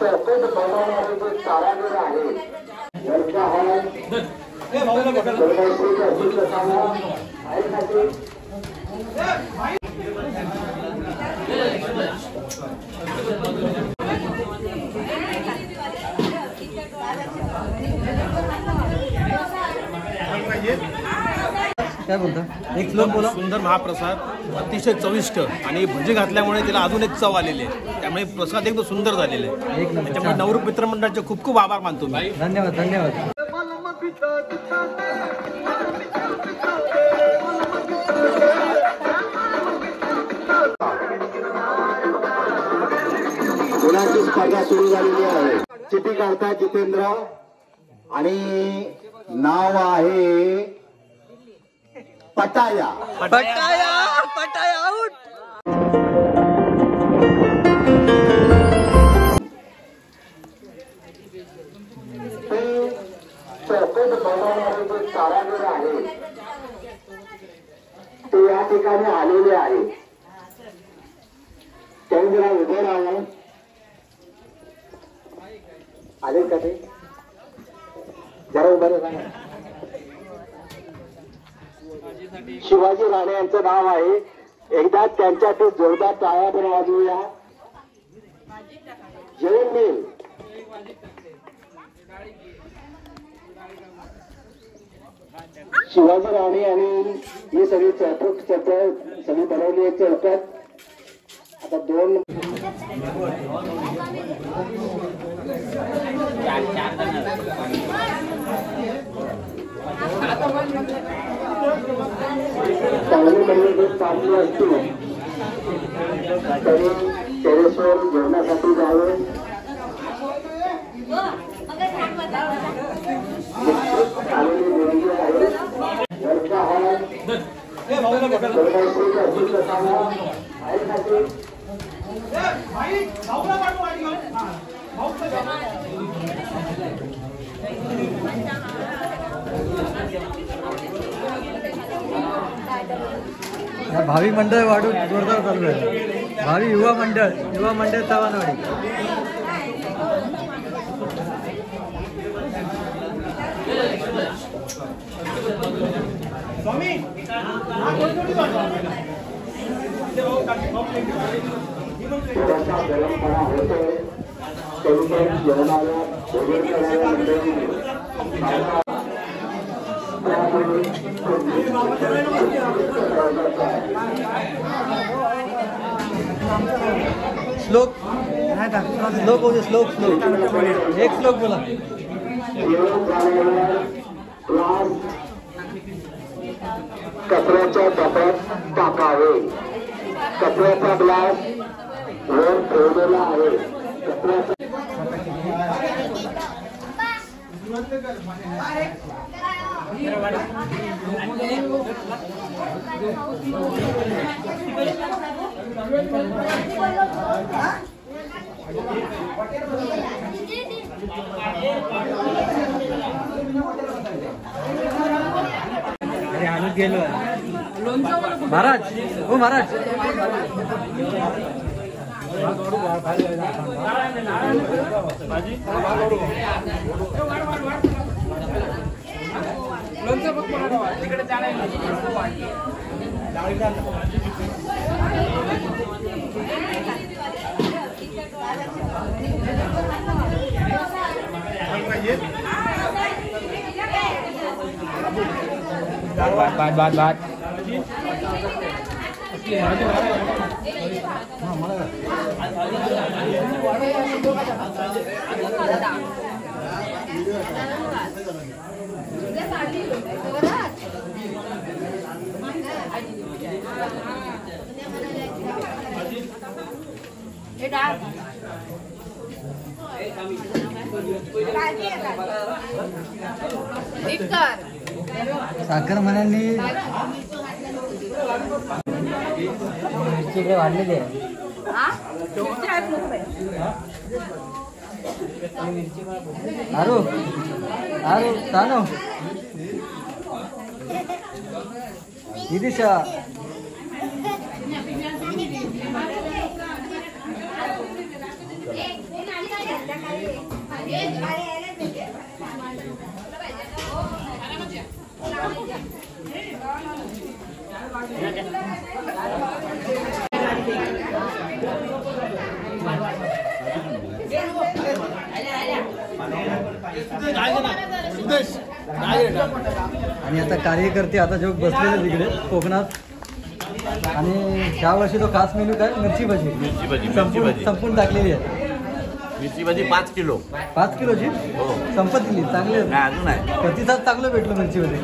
चौकट बनवणारे जे कारागीर आहेत त्यांचा हा काय बोलता? एक श्लोक बोला. सुंदर महाप्रसाद अतिशय चविष्ट आणि भजी घातल्यामुळे तिला अजून एक चव आलेली आहे. त्यामुळे प्रसाद एकदम सुंदर झालेला आहे. त्याच्यामुळे नवरूप मित्रमंडळाचे खूप खूप आभार मानतो मी. धन्यवाद धन्यवाद. गुणाची स्पर्धा सुरू झालेली आहे. चिठी काढता जितेंद्र आणि नाव आहे पटाया. पटाया पटाया आउट. ते चौकट बनवणारे जे कारागीर आहेत ते या ठिकाणी आलेले आहेत. त्यांनी जरा उभे राहून आले का ते जरा उभे राहा. शिवाजी राणे यांचं नाव आहे. एकदा त्यांच्यासाठी जोरदार टाळ्या पण वाजवूया. जेवण मिळेल. शिवाजी राणे आणि ही सगळी चौकट सगळी बनवली आहे चौकट. आता दोन चांगली म्हणजे चांगली असतील तरी टेरेसवर जेवणासाठी जावे. आलेली देणगी आहे. वरचा हॉल भावी मंडळ वाढून जोरदार चालू आहे. भावी युवा मंडळ चव्हाणवाडी. गरमपणा होतोय जेवणाला भोजन करायला श्लोक श्लोक बोल. श्लोक एक श्लोक बोला. कचऱ्याच्या डब्यात टाकावे. कचऱ्याचा ग्लास वर ठेवलेला आहे. कचऱ्याचा आम्ही गेलो महाराज. हो महाराज. बाद साखर म्हणाली मिरची वाढलेली आहे. आरू आरू तानो दिशा आणि आता कार्यकर्ते आता जो बसलेले तिकडे कोकणात. आणि ह्या वर्षी तो खास मेनू काय मिरची भाजी संपून टाकलेली आहे. मिरची भाजी 5 किलो. 5 किलोची संपत दिली. चांगले अजून आहे प्रतिसाद चांगलं भेटलो मिरची मध्ये.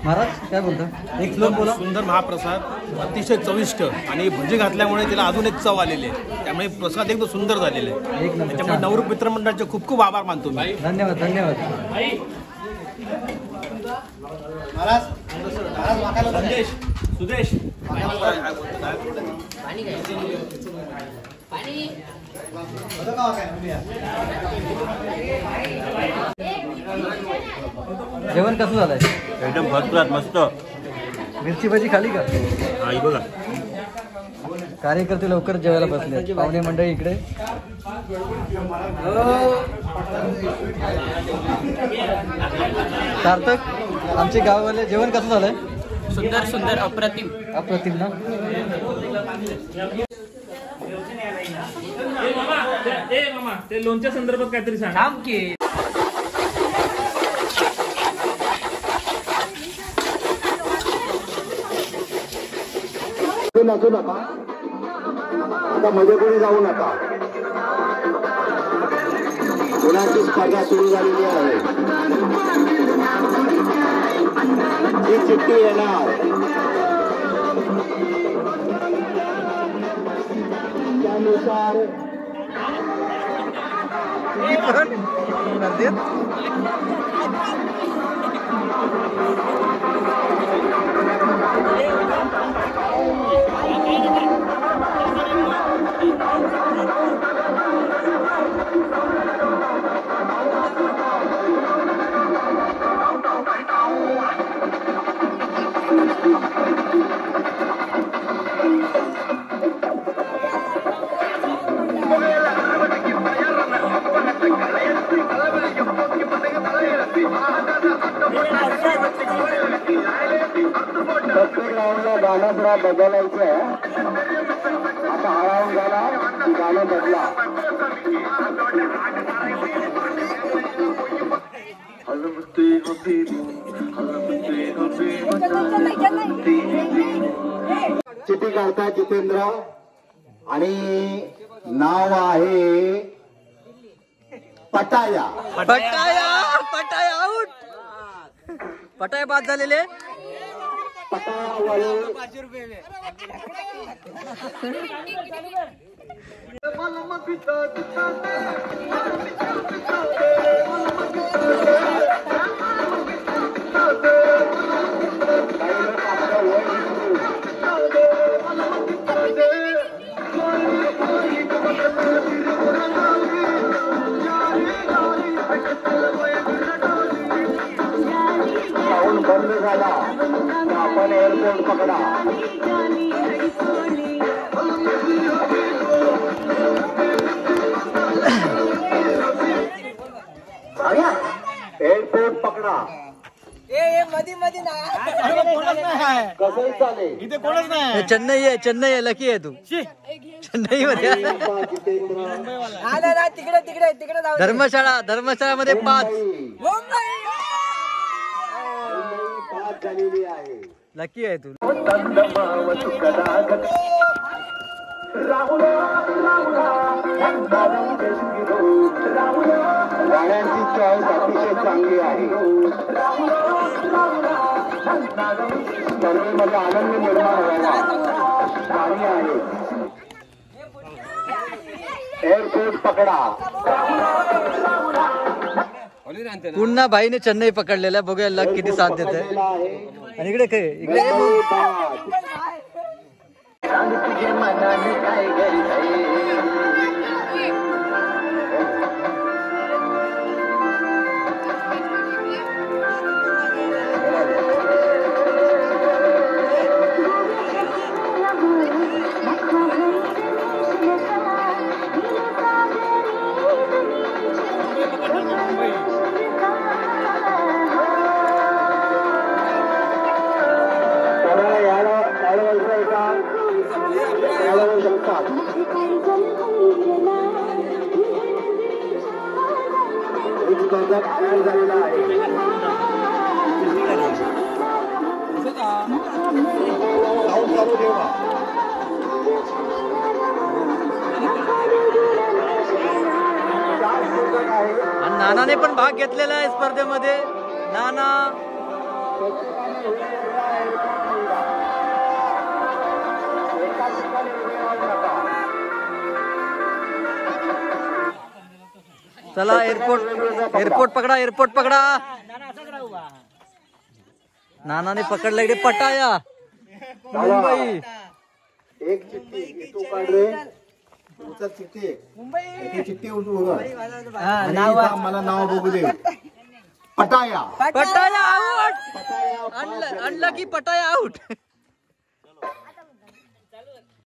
महाराज काय बोलता? एक श्लोक बोला. सुंदर महाप्रसाद अतिशय चविष्ट आणि भजी घातल्यामुळे तिला अजून एक चव आलेली आहे. त्यामुळे प्रसाद एकदम सुंदर झालेले आहे. एक नंबर. त्यामुळे नवरूप मित्रमंडळाचे खूप खूप आभार मानतो मी. धन्यवाद धन्यवाद. सुदेश जेवण कसं झालंय? एकदम फर्स्ट क्लास मस्त. मिरची भाजी खाली का? हा बघा कार्यकर्ते लवकर जेवायला बसले. पाहुणे मंडळी इकडे. सार्थक आमचे गाववाले जेवण कसं झालंय? सुंदर सुंदर अप्रतिम. अप्रतिम ना. ते लोणच्या संदर्भात काहीतरी सांग की. नाचू नका आता, मध्ये कोणी जाऊ नका. गुणाची स्पर्धा सुरू झालेली आहे. ही चिठ्ठी येणार. त्यानुसार प्रत्येक राऊंडला गाणं जरा बदलायचं आहे. आता हा राऊंड झाला, गाणं बदला. चिठी काढताय जितेंद्र आणि नाव आहे पटाया. पटाया आउट. पटाया बाद झालेले. पटावाले बंद झाला. आपण एअरपोर्ट पकडा. एअरपोर्ट पकडा. कसंही चालेल. इथे कोणच नाही. चेन्नई आहे. चेन्नई आहे. लकी आहे तू. चेन्नई मध्ये. धर्मशाळामध्ये 5 झालेली आहे. लकी आहे तू. गाण्यांची चॉईस अतिशय चांगली आहे. स्पर्धेमध्ये आनंद निर्माण व्हावा गाणी आहे. एअरपोर्ट पकडा. पुन्हा भाईने चेन्नई पकडलेला. बघूया लक किती साथ देत आहे. आणि इकडे काय इकडे एक स्पर्धक तयार झालेला आहे. साऊंड चालू ठेवा. चार स्पर्धक आहे. आणि नानाने पण भाग घेतलेला आहे स्पर्धेमध्ये. नाना चला एअरपोर्ट पकडा, एअरपोर्ट पकडा. नानाने पकडला इकडे पटाया मुंबई. एक चिठ्ठी तू काढ रे. उचल चिठ्ठी. मुंबई चिठ्ठी उचल. मला नाव बघू दे. पटाया आउट. आणलं की पटाया आउट.